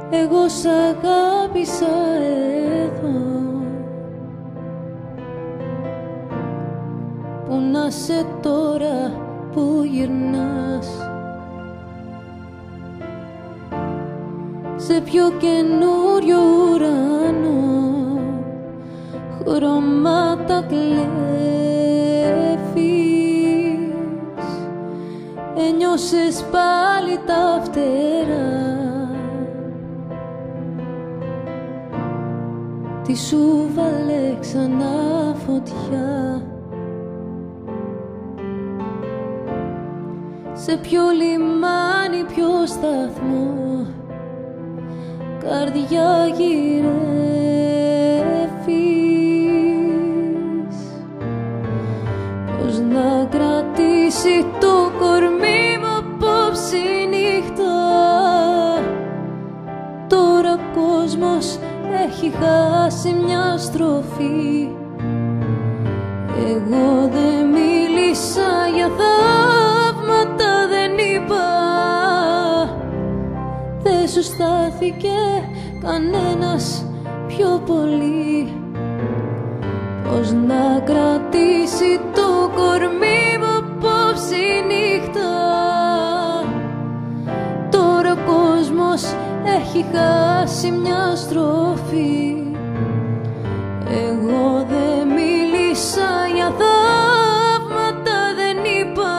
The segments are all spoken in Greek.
εγώ σ' αγάπησα εδώ. Πού να σε τώρα που γυρνάς, σε πιο καινούριο ουρανό, χρώματα κλέβεις. Ένιωσες πάλι τα φτερά, τι σου βάλε ξανά φωτιά. Σε ποιο λιμάνι, ποιο σταθμό, καρδιά γυρεύεις. Πώς να κρατήσει το κορμί μου απόψε νύχτα, τώρα ο κόσμος έχει χάσει μια στροφή. Εγώ δεν μίλησα για θαύματα, δεν είπα, δεν σου στάθηκε κανένας πιο πολύ. Πώς να κρατήσει το κορμί μου απόψε νύχτα, τώρα ο κόσμος έχει χάσει μια στροφή. Εγώ δεν μίλησα για θαύματα, δεν είπα,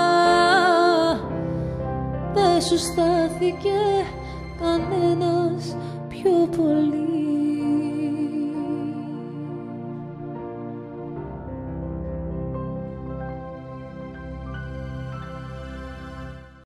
δεν σου στάθηκε κανένας πιο πολύ.